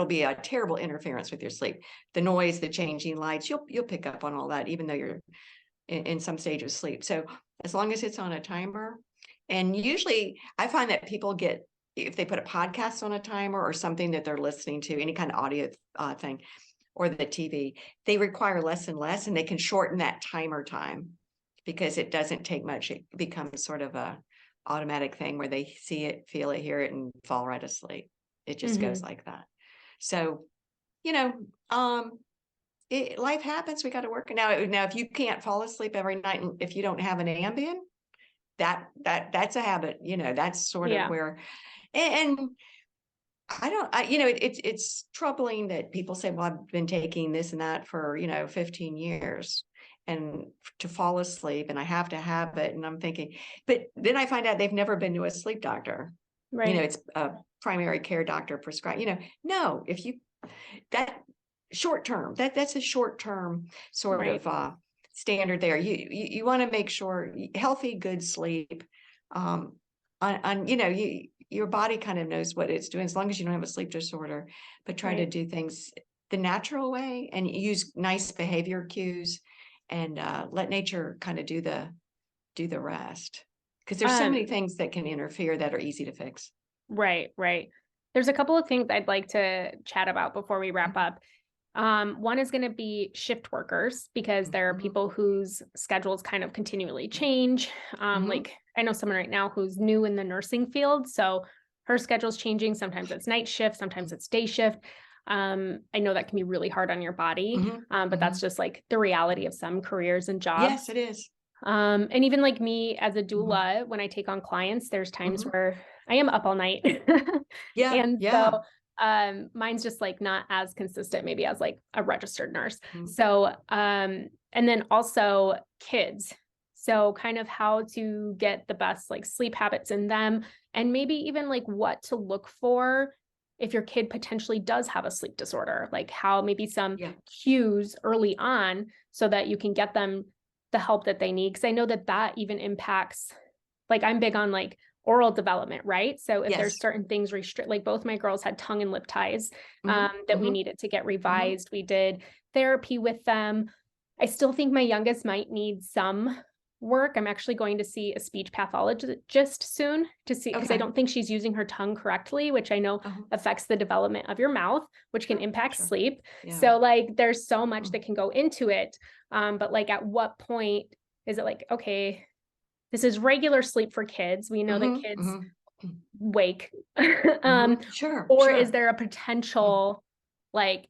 be a terrible interference with your sleep. The noise, the changing lights, you'll pick up on all that, even though you're in some stage of sleep. So as long as it's on a timer, and usually I find that people get, if they put a podcast on a timer or something that they're listening to, any kind of audio thing, or the TV, they require less and less, and they can shorten that timer time because it doesn't take much. It becomes sort of a automatic thing where they see it, feel it, hear it, and fall right asleep. It just goes Hmm. like that. So, you know, um, life happens. We got to work now. If you can't fall asleep every night, and if you don't have an Ambien, that's a habit. That's sort of Yeah. where, and I don't, it's troubling that people say, well, I've been taking this and that for, 15 years, and to fall asleep, and I have to have it. And I'm thinking, but then I find out they've never been to a sleep doctor. Right. It's a primary care doctor prescribed, no, if you, that short term, that's a short term sort Right. of standard there. You want to make sure healthy, good sleep. On your body kind of knows what it's doing, as long as you don't have a sleep disorder. But try to Right. do things the natural way, and use nice behavior cues, and let nature kind of do the rest. Because there's so many Um, things that can interfere that are easy to fix. right, right. There's a couple of things I'd like to chat about before we wrap up. One is going to be shift workers, because there are Mhm. people whose schedules kind of continually change. Mhm. Like I know someone right now who's new in the nursing field, so her schedule's changing. Sometimes it's night shift, sometimes it's day shift. I know that can be really hard on your body, Mhm. but that's Mhm. just like the reality of some careers and Yes, jobs. it is. And even like me as a Mhm. doula, when I take on clients, there's times Mhm. where I am up all night. Yeah, And yeah. so mine's just like not as consistent maybe as like a registered nurse. Mhm. So and then also kids. So kind of how to get the best like sleep habits in them, and maybe even like what to look for if your kid potentially does have a sleep disorder, like how maybe some Yeah. cues early on so that you can get them the help that they need. Because I know that that even impacts, like I'm big on like oral development, right? So if there's Yes. certain things restrict, like both my girls had tongue and lip ties Mhm. that we Mhm. needed to get Mhm. revised. We did therapy with them. I still think my youngest might need some work. I'm actually going to see a speech pathologist soon to see, because I Okay. don't think she's using her tongue correctly, which I know Uh-huh. affects the development of your mouth, which can Sure. impact Sure. sleep. Yeah. So like there's so much Mm. that can go into it. But like at what point is it like, okay, this is regular sleep for kids. We know that Mhm. kids Mhm. Mm. wake. um, Mhm. Sure. or is Sure. there a Mm. potential like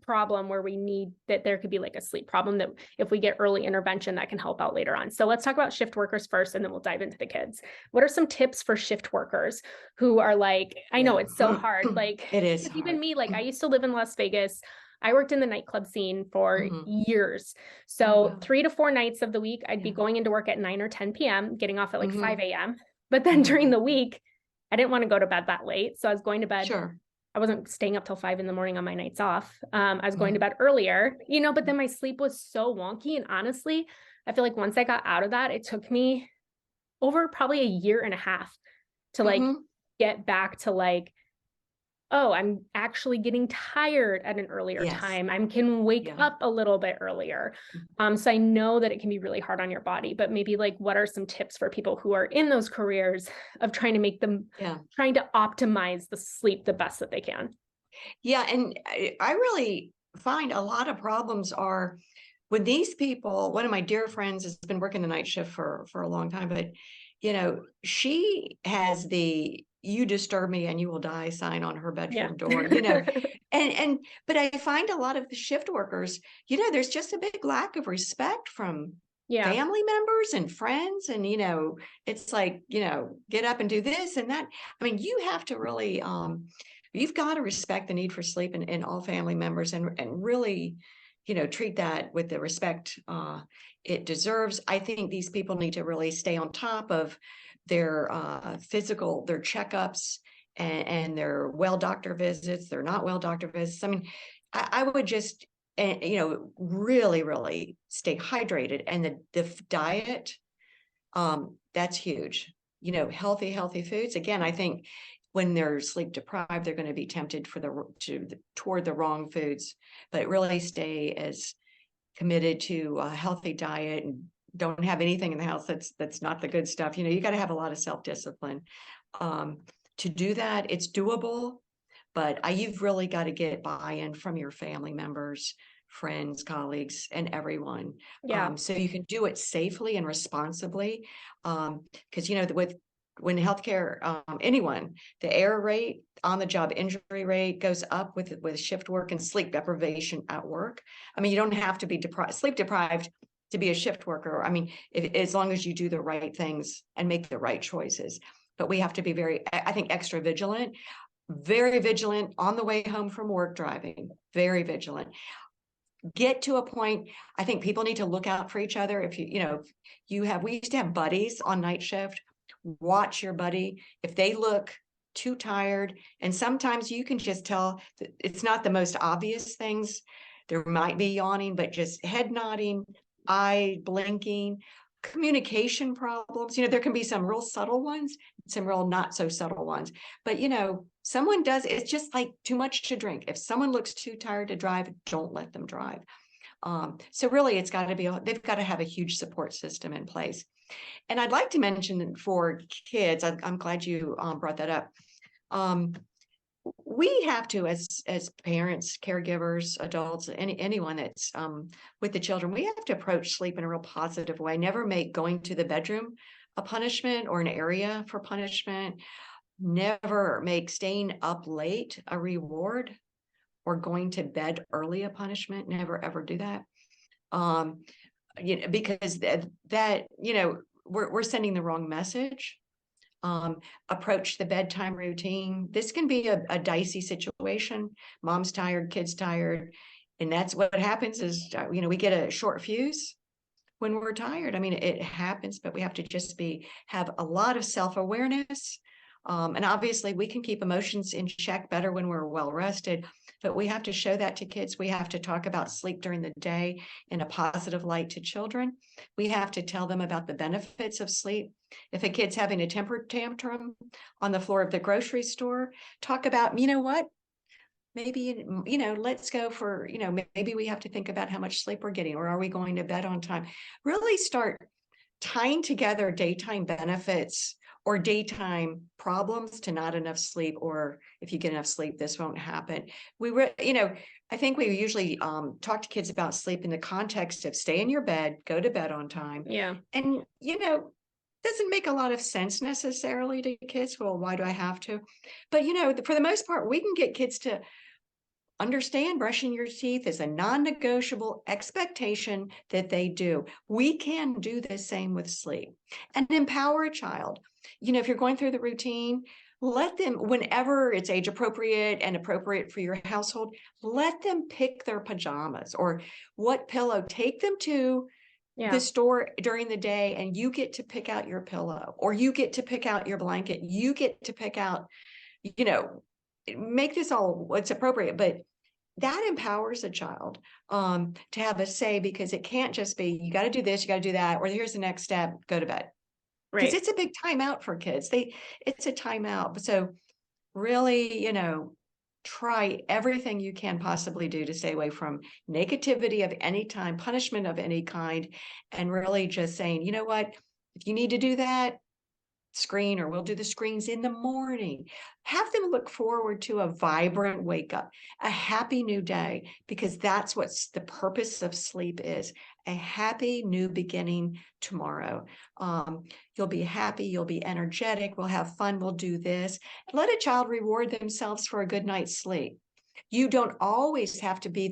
problem where we need that there could be like a sleep problem that if we get early intervention that can help out later on. So let's talk about shift workers first and then we'll dive into the kids. What are some tips for shift workers who are like, I know Yeah. it's so hard. Like It is even hard. me, like I used to live in Las Vegas. I worked in the nightclub scene for Mhm. years. Oh, So wow. 3 to 4 nights of the week, I'd be Yeah. going into work at 9 or 10 p.m., getting off at like Mhm. 5 a.m. But then during Mhm. the week, I didn't want to go to bed that late. So I was going to bed. Sure. I wasn't staying up till 5 in the morning on my nights off. I was going to Mhm. bed earlier, but then my sleep was so wonky. And honestly, I feel like once I got out of that, it took me over probably a year and a half to like Mhm. get back to like, oh, I'm actually getting tired at an earlier Yes. time. I can wake Yeah. up a little bit earlier. So I know that it can be really hard on your body, but maybe like what are some tips for people who are in those careers of trying to make them Yeah. trying to optimize the sleep the best that they can? Yeah, and I really find a lot of problems are when these people. One of my dear friends has been working the night shift for a long time, but she has the "you disturb me and you will die" sign on her Yeah. bedroom door. And but I find a lot of the shift workers, there's just a big lack of respect from Yeah. family members and friends, and it's like, get up and do this and that. I mean, you have to really you've got to respect the need for sleep in all family members, and really, treat that with the respect it deserves. I think these people need to really stay on top of their their checkups, and their well doctor visits, their not well doctor visits. I mean, I would just, really, really stay hydrated. And the diet, that's huge. Healthy foods. Again, I think when they're sleep deprived, they're going to be tempted toward the wrong foods, but really stay as committed to a healthy diet, and don't have anything in the house that's not the good stuff. You got to have a lot of self-discipline um, to do that. It's doable, but you've really got to get buy-in from your family members, friends, colleagues, and everyone, Yeah. so you can do it safely and responsibly. Because with when healthcare, anyone, the error rate, on the job injury rate goes up with shift work and sleep deprivation at work. I mean, you don't have to be sleep deprived to be a shift worker. I mean, as long as you do the right things and make the right choices. But we have to be I think, extra vigilant, very vigilant on the way home from work driving, very vigilant. Get to a point, I think people need to look out for each other. If we used to have buddies on night shift. Watch your buddy. If they look too tired, and sometimes you can just tell that it's not the most obvious things. There might be yawning, but just head nodding, eye blinking, communication problems. There can be some real subtle ones, some real not so subtle ones. But someone does, it's just like too much to drink. If someone looks too tired to drive, don't let them drive. So really, they've got to have a huge support system in place. And I'd like to mention for kids, I'm glad you brought that up. Um, we have to, as parents, caregivers, adults, anyone that's with the children, we have to approach sleep in a real positive way. Never make going to the bedroom a punishment or an area for punishment. Never make staying up late a reward, or going to bed early a punishment. Never ever do that. Um, because we're sending the wrong message. Approach the bedtime routine. This can be a dicey situation. Mom's tired, kid's tired. And that's what happens is, we get a short fuse when we're tired. I mean, it happens, but we have to just have a lot of self-awareness. And obviously we can keep emotions in check better when we're well rested, but we have to show that to kids. We have to talk about sleep during the day in a positive light to children. We have to tell them about the benefits of sleep. If a kid's having a temper tantrum on the floor of the grocery store, talk about, what? Maybe, let's go for, maybe we have to think about how much sleep we're getting, or are we going to bed on time? Really start tying together daytime benefits or daytime problems to not enough sleep, or if you get enough sleep, this won't happen. I think we usually talk to kids about sleep in the context of stay in your bed, go to bed on time. Yeah. And, doesn't make a lot of sense necessarily to kids. Well, why do I have to? But, for the most part, we can get kids to understand brushing your teeth is a non-negotiable expectation that they do. We can do the same with sleep and empower a child. If you're going through the routine, let them, whenever it's age appropriate and appropriate for your household, let them pick their pajamas or what pillow. Take them to the store during the day, and you get to pick out your pillow, or you get to pick out your blanket. You get to pick out, make this all what's appropriate, but that empowers a child to have a say, because it can't just be, you got to do this, you got to do that, or here's the next step, go to bed. Because it's a big timeout for kids. It's a timeout. So really, try everything you can possibly do to stay away from negativity of any time, punishment of any kind, and really just saying, you know what, if you need to do that, screen, or we'll do the screens in the morning. Have them look forward to a vibrant wake up, a happy new day, because that's what's the purpose of sleep is, a happy new beginning tomorrow. You'll be happy, you'll be energetic, we'll have fun, we'll do this. Let a child reward themselves for a good night's sleep. You don't always have to be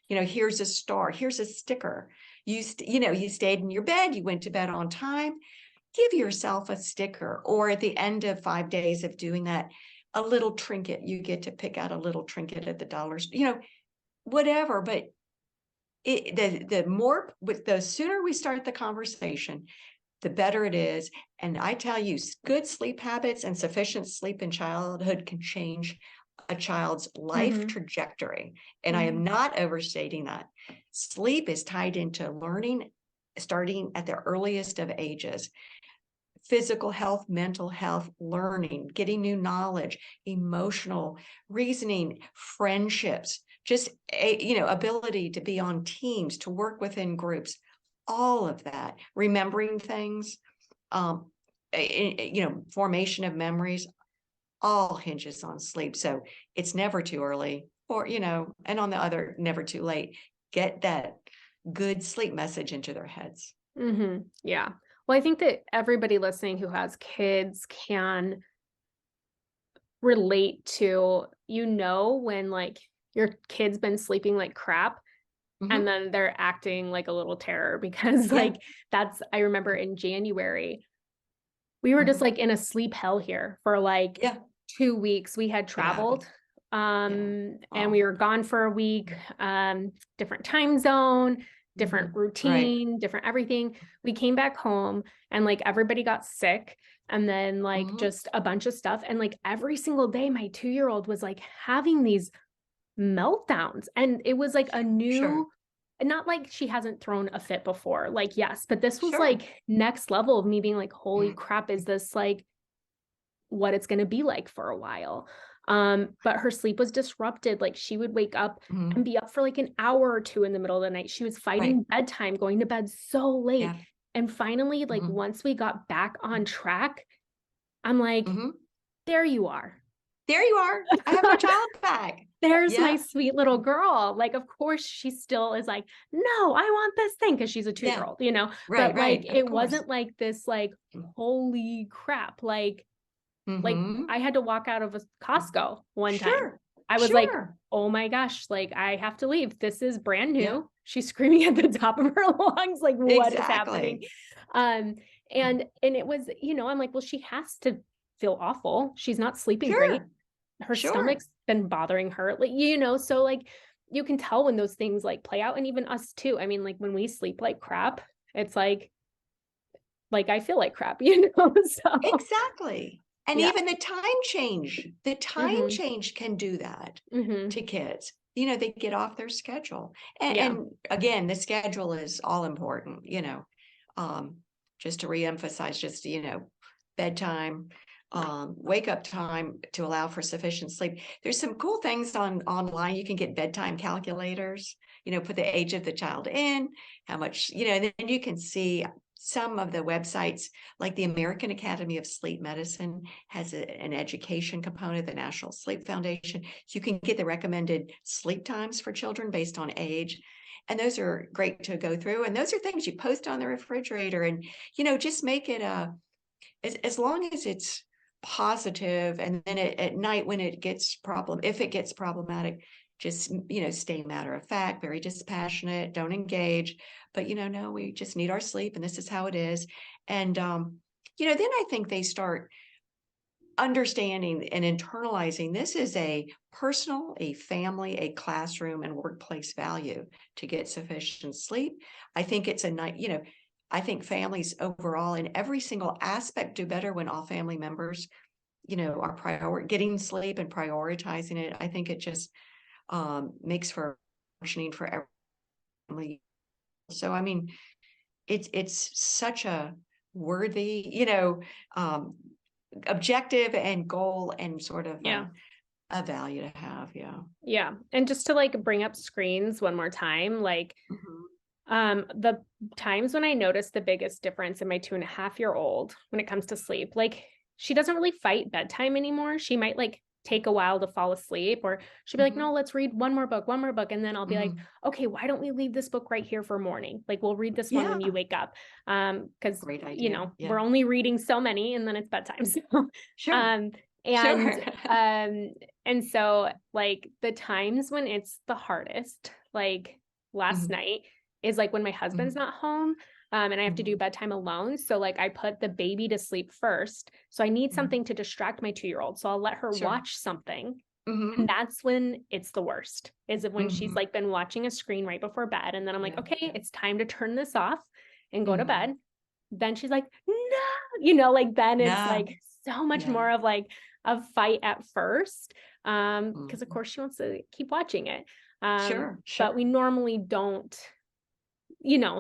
here's a star, here's a sticker. You stayed in your bed, you went to bed on time. Give yourself a sticker, or at the end of 5 days of doing that, a little trinket. You get to pick out a little trinket at the dollar store, whatever. But the sooner we start the conversation, the better it is. And I tell you, good sleep habits and sufficient sleep in childhood can change a child's life trajectory. And I am not overstating that. Sleep is tied into learning, starting at the earliest of ages. Physical health, mental health, learning, getting new knowledge, emotional reasoning, friendships, just ability to be on teams, to work within groups, all of that, remembering things, formation of memories, all hinges on sleep. So it's never too early, or and on the other, never too late. Get that good sleep message into their heads. Yeah. Well, I think that everybody listening who has kids can relate to, when like your kid's been sleeping like crap and then they're acting like a little terror, because like I remember in January, we were just like in a sleep hell here for like 2 weeks. We had traveled and we were gone for a week, different time zone, different routine, different everything. We came back home and like everybody got sick, and then like just a bunch of stuff. And like every single day, my 2-year-old was like having these meltdowns, and it was like a new, not like she hasn't thrown a fit before, like, yes, but this was like next level of me being like, holy crap, is this like what it's going to be like for a while? But her sleep was disrupted. Like she would wake up and be up for like an hour or two in the middle of the night. She was fighting bedtime, going to bed so late. And finally, like once we got back on track, I'm like, there you are. There you are. I have my child back. There's my sweet little girl. Like, of course, she still is like, no, I want this thing, because she's a 2-year-old, but like, it wasn't like this, like, holy crap. Like I had to walk out of a Costco one time I was like, Sure. oh my gosh, like I have to leave. This is brand Yeah, new. She's screaming at the top of her lungs, like what is happening? exactly. Um, and it was, I'm like, well, she has to feel awful. She's not sleeping great. Sure. Her Sure. stomach's been bothering her. Like, so like you can tell when those things like play out, and even us too. I mean, like when we sleep like crap, it's like I feel like crap, So Exactly. And yeah. even the time Hmm. change can do that Hmm. to kids. They get off their schedule. Yeah. And again, the schedule is all important, um, just to reemphasize, just, bedtime, wake up time to allow for sufficient sleep. There's some cool things online. You can get bedtime calculators, put the age of the child in, how much, then you can see some of the websites, like the American Academy of Sleep Medicine has an education component, the National Sleep Foundation. So you can get the recommended sleep times for children based on age. And those are great to go through. And those are things you post on the refrigerator and, just make it as long as it's positive. And then at night when if it gets problematic, just, stay matter of fact, very dispassionate, don't engage, but, no, we just need our sleep and this is how it is. And, then I think they start understanding and internalizing this is a personal, a family, a classroom, and workplace value to get sufficient sleep. I think it's a night, I think families overall in every single aspect do better when all family members, are getting sleep and prioritizing it. I think it just makes for functioning for every family. So, I mean, it's such a worthy, um, objective and goal and sort of Yeah. a value to have. Yeah. Yeah. And just to like bring up screens one more time, like Mhm. the times when I noticed the biggest difference in my 2.5-year-old when it comes to sleep, like she doesn't really fight bedtime anymore. She might like take a while to fall asleep, or she'll be like, no, Mhm. let's read one more book, one more book. And then I'll be like, Mhm. okay, why don't we leave this book right here for morning? Like we'll read this one when you Yeah. wake up. Because Great idea. we're Yeah. only reading so many and then it's bedtime. So Sure. um and Sure. um and so like the times when it's the hardest, like last Mhm. night is like when my husband's Mhm. not home, and I have to do Mhm. bedtime alone. So like I put the baby to sleep first. So I need Mhm. something to distract my 2-year-old. So I'll let her Sure. watch something. And Mhm. that's when it's the worst, is when she's Mhm. like been watching a screen right before bed. And then I'm like, Yeah. okay, Yeah. it's time to turn this off and go to Mhm. bed. Then she's like, no, like then it's Yeah. like so much Yeah. more of like a fight at first. Because of Mhm. course she wants to keep watching it. Sure. But Sure. we normally don't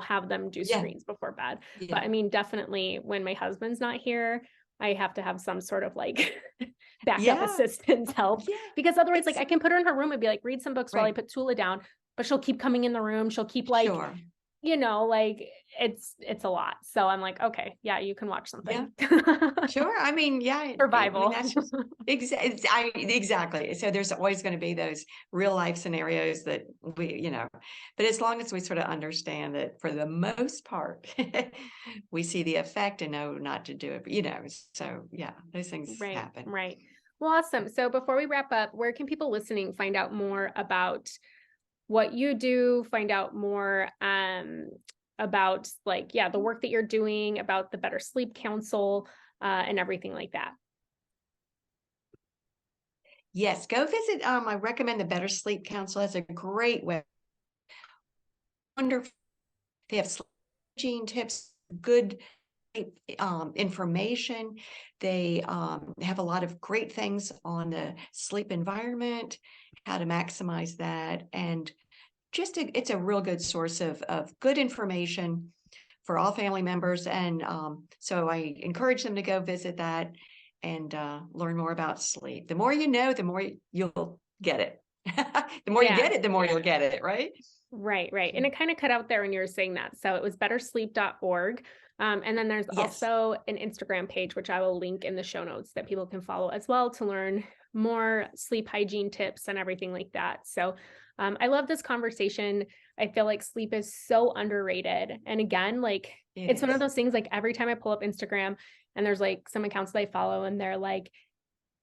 have them do Yeah. screens before bed. But Yeah. I mean, definitely when my husband's not here, I have to have some sort of like backup Yeah. assistance help, Yeah. because otherwise, like I can Exactly. put her in her room and be like, read some books while I Right. put Tula down, but she'll keep coming in the room. She'll keep like, Sure. like it's a lot. So I'm like, okay, yeah, you can watch Yeah. something. Sure. I mean, yeah. I mean, Survival. that's just exactly. So there's always going to be those real life scenarios that but as long as we sort of understand that for the most part, we see the effect and know not to do it. So yeah, those things Right, happen. right. Well, awesome. So before we wrap up, where can people listening find out more about what you do, find out more about like, yeah, the work that you're doing, about the Better Sleep Council, and everything like that? Yes, go visit. I recommend the Better Sleep Council has a great web. Wonderful. They have sleep hygiene tips, good information. They have a lot of great things on the sleep environment, how to maximize that, and it's a real good source of good information for all family members. And so I encourage them to go visit that and learn more about sleep. The more you know, the more you'll get it. The more you Yeah, get it, the more you'll get it, right? right, right. And it kind of cut out there when you were saying that. So it was bettersleep.org. And then there's Yes. also an Instagram page, which I will link in the show notes, that people can follow as well to learn more sleep hygiene tips and everything like that. So I love this conversation. I feel like sleep is so underrated. And again, like It it's one of is. those things, like every time I pull up Instagram and there's like some accounts that I follow and they're like,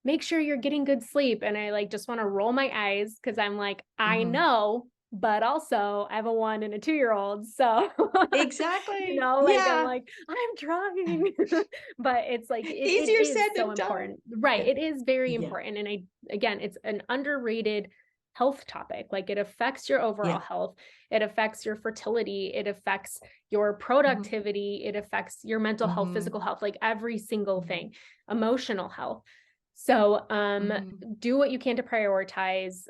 make sure you're getting good sleep. And I like just want to roll my eyes because I'm like, I Mhm. know, but also I have a 1 and a 2-year-old. So, Exactly. like I'm Yeah. like, I'm trying. But it's like it Easier is said so than done. important. Right. Yeah. It is very Yeah. important. And again, it's an underrated health topic. Like it affects your overall Yeah. health, it affects your fertility, it affects your Mhm. productivity, it affects your mental health, Mhm. physical health, like every single Mhm. thing, emotional health. So Mhm. do what you can to prioritize,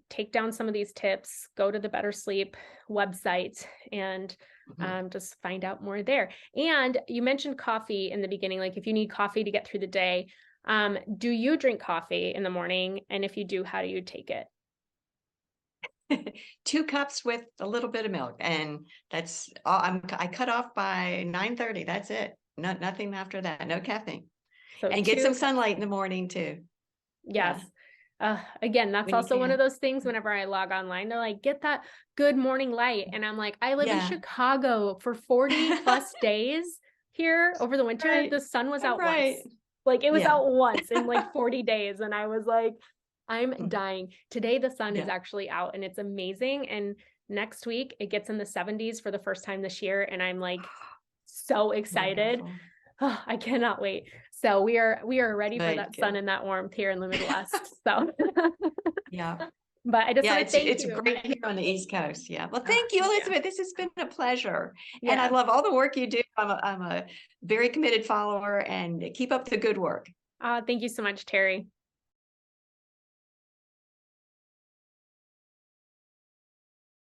take down some of these tips, go to the Better Sleep website and Mhm. just find out more there. And you mentioned coffee in the beginning, like if you need coffee to get through the day, do you drink coffee in the morning? And if you do, how do you take it? 2 cups with a little bit of milk, and that's all. I cut off by 9:30, that's it. Nothing after that, no caffeine. So And get two some cups. sunlight in the morning too. Yeah, Yes. Again, that's when you also one of can. those things whenever I log online, they're like, get that good morning light. And I'm like, I live in Yeah. Chicago for 40 plus days here over the winter. Right. The sun was out Right. once. Like it was Yeah. out once in like 40 days. And I was like, I'm Mhm. dying. Today the sun is Yeah. actually out and it's amazing. And next week it gets in the 70s for the first time this year. And I'm like so excited. Wonderful. Oh, I cannot wait. So we are ready for Good, that sun good. and that warmth here in the Midwest. So, Yeah. but I just Yeah, want to thank it's you. great here on the East Coast. Yeah. Well, Oh, thank you, yeah. Elizabeth. This has been a pleasure. And I Yeah. love all the work you do. I'm a very committed follower and keep up the good work. Thank you so much, Terry.